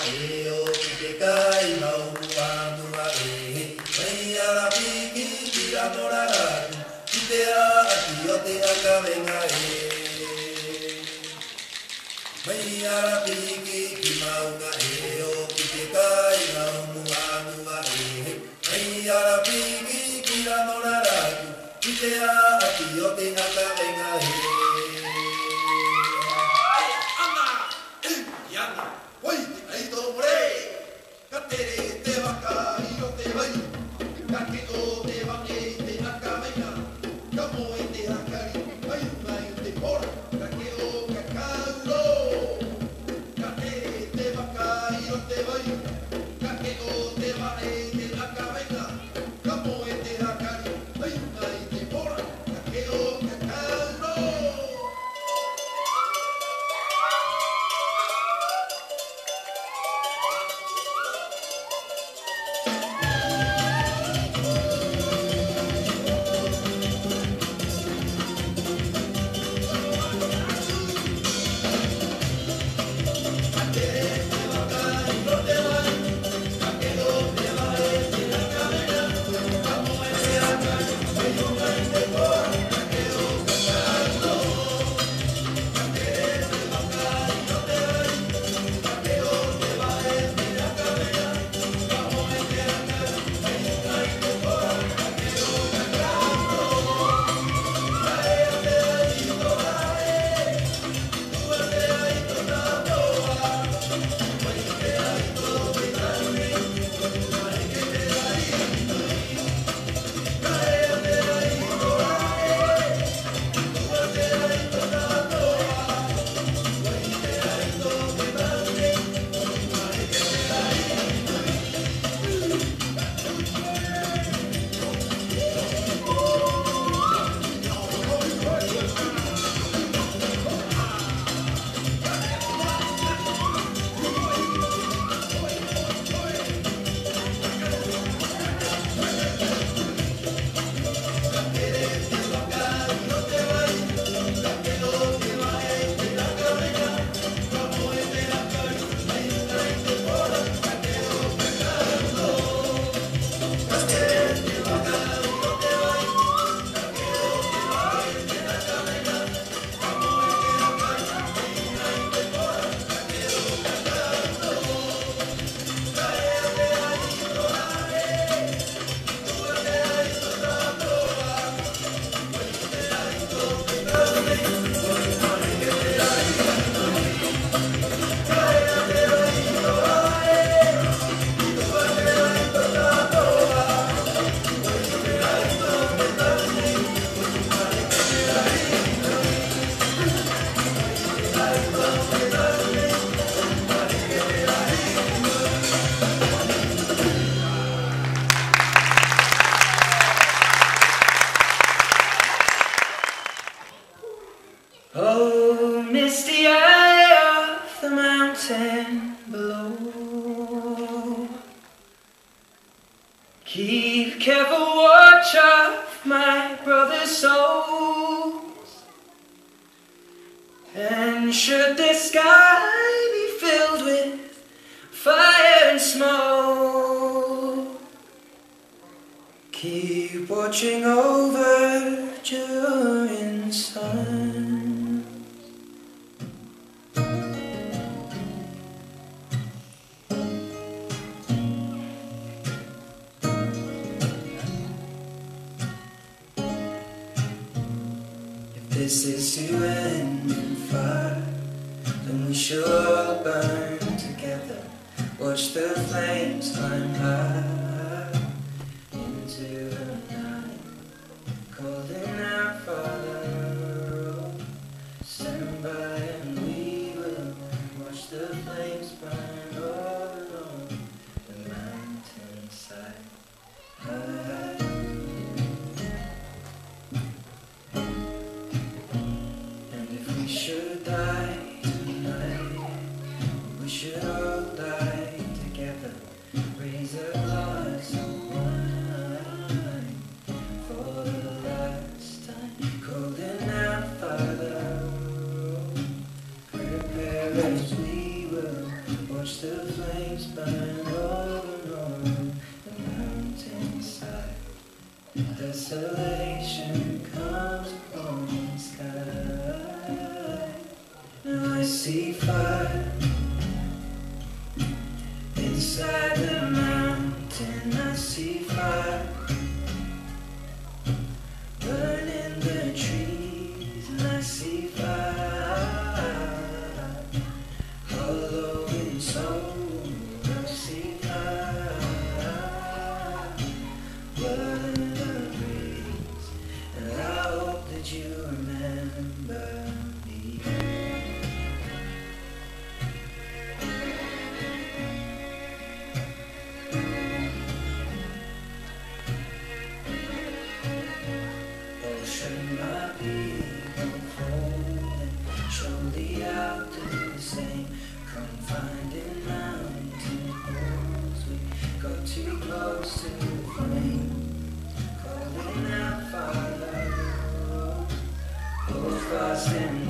e o ki te kai mau mua mua e mai ala piki tira mora ratu ki te a ati o te aka venga e mai ala piki ki maunga e o ki te kai mau mua mua e mai ala piki tira mora ratu ki te a ati o te aka venga e Oh, misty eye of the mountain below, keep careful watch of my brother's souls, and should the sky be filled with fire and smoke, keep watching over during the sun. This is to end in fire, then we shall all burn together. Watch the flames climb high into the night, calling out, Father, stand by and we will watch the flames burn all along the mountainside. We should die tonight, we should all die together, raise a glass. watch the flames burn over on the mountainside. Desolation comes upon the sky. Now I see fire inside the mountain. I see fire burning the trees, and I see fire hollow in soul. I see fire burning the breeze, and I hope that you remember me. Ocean might be unfolding, surely out to do the same. Confined in mountain holes, we got too close to the flame. Calling out Father, hold fast in